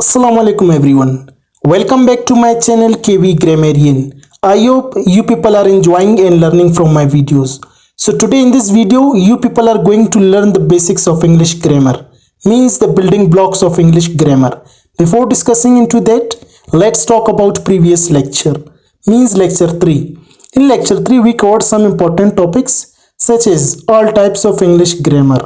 Assalamu alaikum everyone. Welcome back to my channel KB Grammarian. I hope you people are enjoying and learning from my videos. So today in this video you people are going to learn the basics of English grammar, means the building blocks of English grammar. Before discussing into that, let's talk about previous lecture, means lecture 3. In lecture 3 we covered some important topics such as all types of English grammar,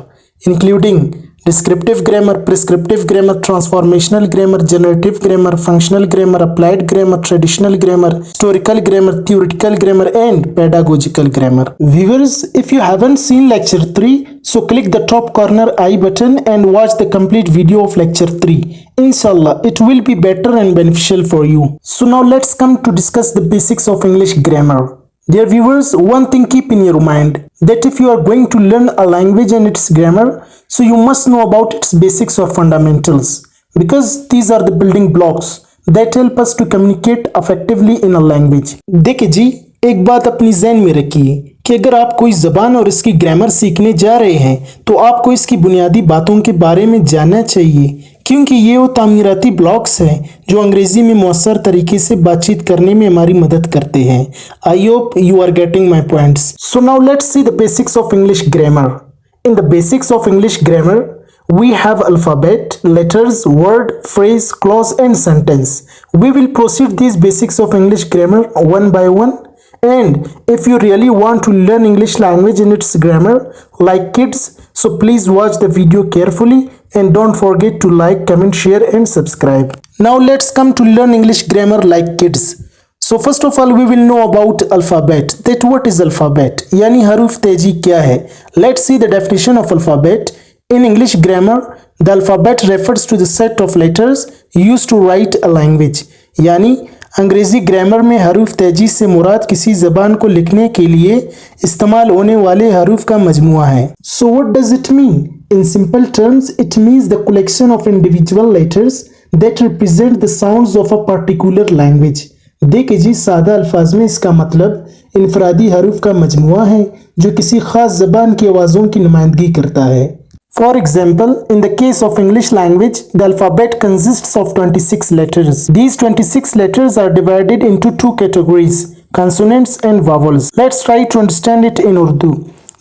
including descriptive grammar, prescriptive grammar, transformational grammar, generative grammar, functional grammar, applied grammar, traditional grammar, historical grammar, theoretical grammar, and pedagogical grammar. Viewers, if you haven't seen lecture 3, so click the top corner I button and watch the complete video of lecture 3. Inshallah, it will be better and beneficial for you. So now let's come to discuss the basics of English grammar. Dear viewers, one thing keep in your mind, that if you are going to learn a language and its grammar, so you must know about its basics or fundamentals, because these are the building blocks that help us to communicate effectively in a language. देखिए जी, एक बात अपनी ज़हन में रखिए कि अगर आप कोई ज़बान और इसकी ग्रामर सीखने जा रहे हैं तो आपको इसकी बुनियादी बातों के बारे में जानना चाहिए, क्योंकि ये वो तामीराती ब्लॉक्स हैं जो अंग्रेजी में मौसर तरीके से बातचीत करने में हमारी मदद करते हैं. I hope you are getting my points. So now let's see the basics of English grammar. In the basics of English grammar, we have alphabet, letters, word, phrase, clause, and sentence. We will proceed these basics of English grammar one by one. And if you really want to learn English language and its grammar like kids, so please watch the video carefully and don't forget to like, comment, share, and subscribe. Now let's come to learn English grammar like kids. So first of all we will know about alphabet, that what is alphabet, यानी हरूफ तेजी क्या है. Let's see the definition of alphabet. In English grammar, the alphabet refers to the set of letters used to write a language. यानी अंग्रेजी grammar में हरूफ तेजी से मुराद किसी ज़बान को लिखने के लिए इस्तेमाल होने वाले हरूफ का मजमुआ है. So what does it mean? In simple terms, it means the collection of individual letters that represent the sounds of a particular language. देखिए जी, सादा अल्फाज में इसका मतलब इनफरादी हरूफ का मजमुआ है जो किसी खास ज़बान की आवाज़ों की नुमाइंदगी करता है. For example, in the case of English language, the alphabet consists of 26 letters. These 26 letters are divided into two categories, consonants and vowels. Let's try to understand it in Urdu.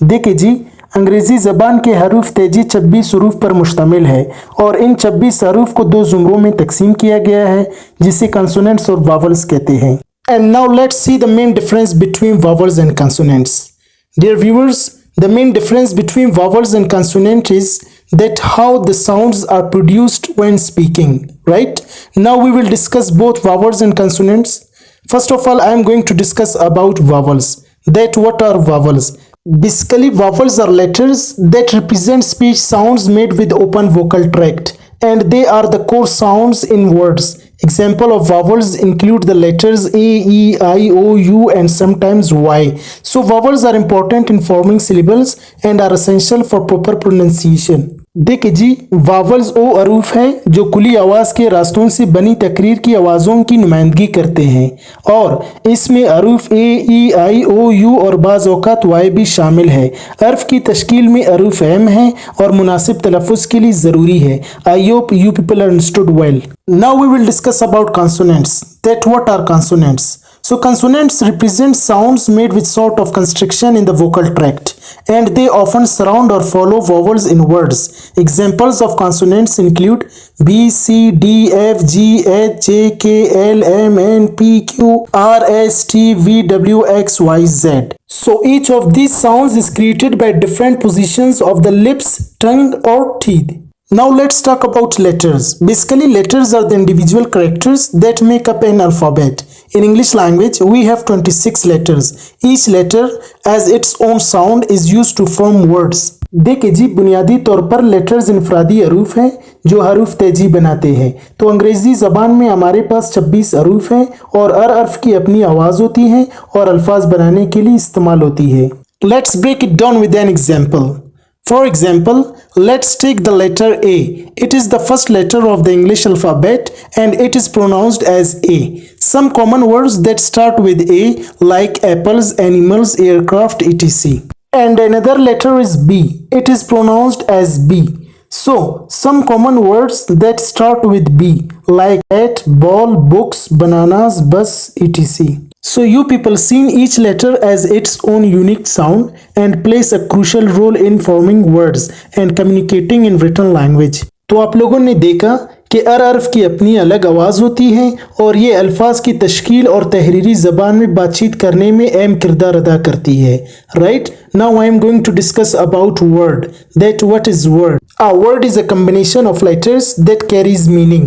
देखिए जी, अंग्रेज़ी ज़बान के हरूफ तेजी 26 हरूफ पर मुश्तमिल है और इन 26 हरूफ को दो ज़ुमरों में तकसीम किया गया है जिसे consonants और vowels कहते हैं. And now let's see the main difference between vowels and consonants. Dear viewers, the main difference between vowels and consonant is that how the sounds are produced when speaking, right? Now we will discuss both vowels and consonants. First of all, I am going to discuss about vowels. That what are vowels? Basically, vowels are letters that represent speech sounds made with open vocal tract, and they are the core sounds in words. Example of vowels include the letters A, E, I, O, U, and sometimes Y. So vowels are important in forming syllables and are essential for proper pronunciation. देखिए जी, vowels वो अरूफ हैं जो कुली आवाज़ के रास्तों से बनी तकरीर की आवाज़ों की नुमाइंदगी करते हैं और इसमें अरूफ ए, ई, आई, ओ, यू और बाज़ औक़ात वाई भी शामिल है. अर्फ की तश्कील में अरूफ अहम है और मुनासिब तलफ़ुज़ के लिए ज़रूरी है. I hope you people understood well. Now we will discuss about consonants. That what are consonants? So consonants represent sounds made with sort of constriction in the vocal tract, and they often surround or follow vowels in words. Examples of consonants include B, C, D, F, G, H, J, K, L, M, N, P, Q, R, S, T, V, W, X, Y, Z. So each of these sounds is created by different positions of the lips, tongue or teeth. Now let's talk about letters. Basically, letters are the individual characters that make up an alphabet. In English language, we have 26 letters. Each letter as its own sound is used to form words. देखिए जी, बुनियादी तौर पर letters इनफरादी हरूफ हैं जो हरूफ तेजी बनाते हैं. तो अंग्रेज़ी ज़बान में हमारे पास 26 हरूफ हैं और हर हर्फ की अपनी आवाज़ होती है और अल्फाज बनाने के लिए इस्तेमाल होती है. Let's break it down with an example. For example, let's take the letter A. It is the first letter of the English alphabet and it is pronounced as A. Some common words that start with A like apples, animals, aircraft, etc. And another letter is B. It is pronounced as B. So, some common words that start with B, like cat, ball, books, bananas, bus, etc. So, you people seen each letter as its own unique sound and plays a crucial role in forming words and communicating in written language. तो आप लोगों ने देखा कि हर हर्फ की अपनी अलग आवाज़ होती है और ये अल्फाज की तश्कील और तहरीरी ज़बान में बातचीत करने में अहम किरदार अदा करती है. Right now I am going to discuss about word. That what is word? A word is a combination of letters that carries meaning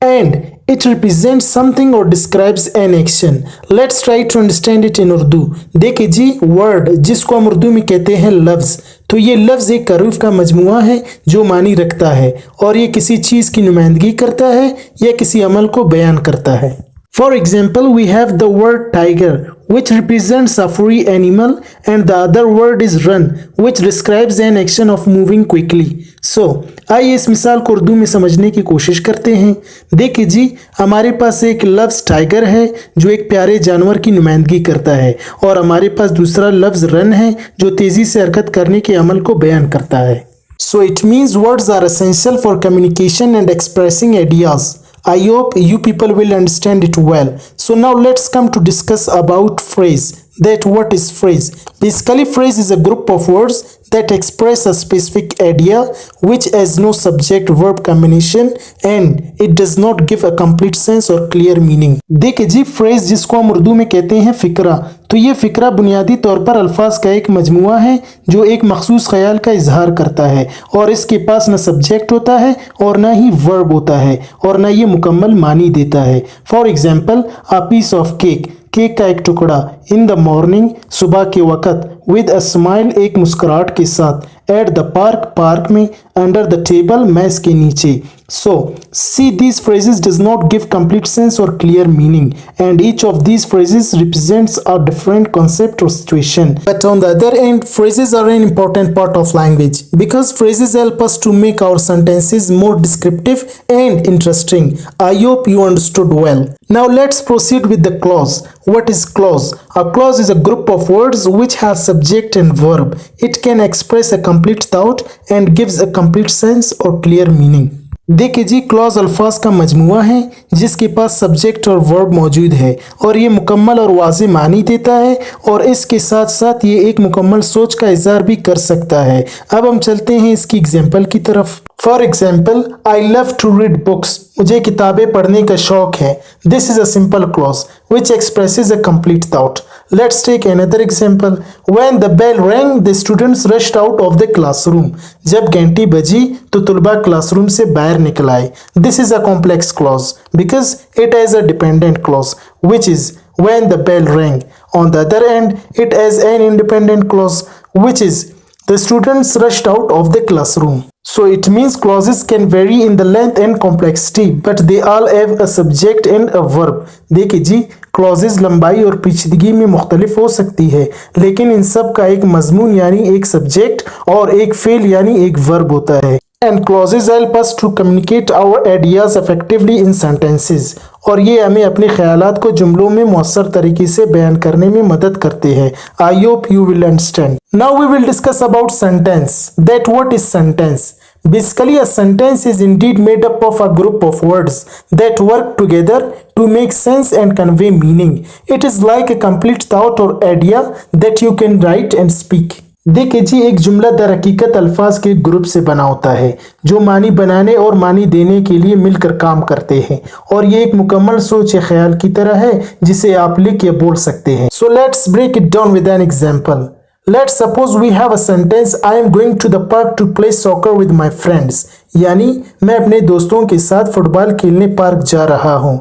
and it represents something or describes an action. Let's try to understand it in Urdu. देखिए जी, word जिसको हम उर्दू में कहते हैं लफ्ज़, तो ये लफ्ज़ एक हरूफ का मजमुआ है जो मानी रखता है और ये किसी चीज़ की नुमाइंदगी करता है या किसी अमल को बयान करता है. For example, we have the word tiger, which represents a free animal, and the other word is run, which describes an action of moving quickly. So, आइए इस मिसाल को उर्दू में समझने की कोशिश करते हैं. देखिए जी, हमारे पास एक लफ्ज़ टाइगर है जो एक प्यारे जानवर की नुमाइंदगी करता है और हमारे पास दूसरा लफ्ज़ रन है जो तेज़ी से हरकत करने के अमल को बयान करता है. So, it means words are essential for communication and expressing ideas. I hope you people will understand it well. So now let's come to discuss about phrase. That what is phrase? Basically, phrase is a group of words that express a specific idea which has no subject verb combination and it does not give a complete sense or clear meaning. देखिए जी, phrase जिसको हम उर्दू में कहते हैं फिक्रा, तो ये फिक्रा बुनियादी तौर पर अल्फाज का एक मजमुआ है जो एक मखसूस ख्याल का इजहार करता है और इसके पास न सब्जेक्ट होता है और न ही वर्ब होता है और न ये मुकम्मल मानी देता है. For example, a piece of cake, cake का एक टुकड़ा. इन द मॉर्निंग, सुबह के वक़्त. विद अ स्माइल, एक मुस्कुराहट के साथ. एट द पार्क, पार्क में. अंडर द टेबल, मेज के नीचे. So, see, these phrases does not give complete sense or clear meaning, and each of these phrases represents a different concept or situation. But on the other end, phrases are an important part of language because phrases help us to make our sentences more descriptive and interesting. I hope you understood well. Now let's proceed with the clause. What is clause? A clause is a group of words which have subject and verb. It can express a complete thought and gives a complete sense or clear meaning. देखिए जी, clause अल्फाज का मजमुआ है जिसके पास subject और verb मौजूद है और ये मुकम्मल और वाज़ेह मानी देता है और इसके साथ साथ ये एक मुकम्मल सोच का इज़हार भी कर सकता है. अब हम चलते हैं इसकी एग्जाम्पल की तरफ. For example, I love to read books, मुझे किताबें पढ़ने का शौक है. This is a simple clause which expresses a complete thought. Let's take another example. When the bell rang, the students rushed out of the classroom. जब घंटी बजी तो तुलबा क्लासरूम से बाहर निकल आए. This is a complex clause because it has a dependent clause which is when the bell rang. On the other hand, it has an independent clause which is the students rushed out of the classroom. So it means clauses can vary in the length and complexity, but they all have a subject and a verb. देखिए जी, clauses लंबाई और पेचीदगी में मुख्तलिफ हो सकती है लेकिन इन सब का एक मजमून यानी एक सब्जेक्ट और एक फेल यानी एक वर्ब होता है. And clauses help us to communicate our ideas effectively in sentences और ये हमें अपने ख्यालात को जुमलों में मौसर तरीके से बयान करने में मदद करते हैं. I hope you will understand. Now we will discuss about sentence. That what is sentence? Basically, a sentence is indeed made up of a group of words that work together to make sense and convey meaning. It is like a complete thought or idea that you can write and speak. देखिए जी, एक जुमला दर हकीकत अल्फाज के group से बना होता है जो मानी बनाने और मानी देने के लिए मिलकर काम करते हैं और ये एक मुकम्मल सोच या ख्याल की तरह है जिसे आप लिख या बोल सकते हैं. So let's break it down with an example. Let's suppose we have a sentence. I am going to the park to play soccer with my friends. यानी मैं अपने दोस्तों के साथ फुटबॉल खेलने पार्क जा रहा हूँ.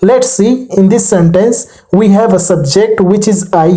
Let's see, in this sentence we have a subject which is I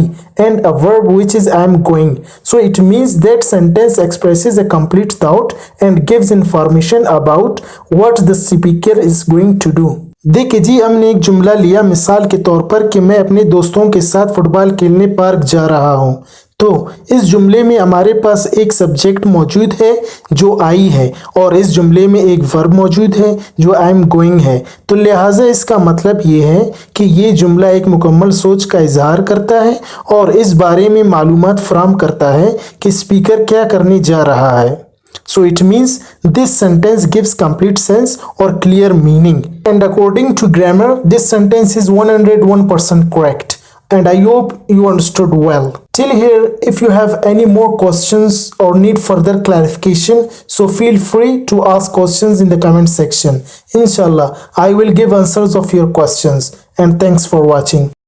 and a verb which is I am going. So it means that sentence expresses a complete thought and gives information about what the speaker is going to do. देखिए जी, हमने एक जुमला लिया मिसाल के तौर पर कि मैं अपने दोस्तों के साथ फुटबॉल खेलने पार्क जा रहा हूँ. तो इस जुमले में हमारे पास एक सब्जेक्ट मौजूद है जो आई है और इस जुमले में एक वर्ब मौजूद है जो आई एम गोइंग है. तो लिहाजा इसका मतलब ये है कि ये जुमला एक मुकम्मल सोच का इजहार करता है और इस बारे में मालूमात फराहम करता है कि स्पीकर क्या करने जा रहा है. So it means this sentence gives complete sense or clear meaning. And according to grammar, this sentence is 101% correct. And I hope you understood well. Till here, if you have any more questions or need further clarification, so feel free to ask questions in the comment section. Inshallah, I will give answers of your questions. And thanks for watching.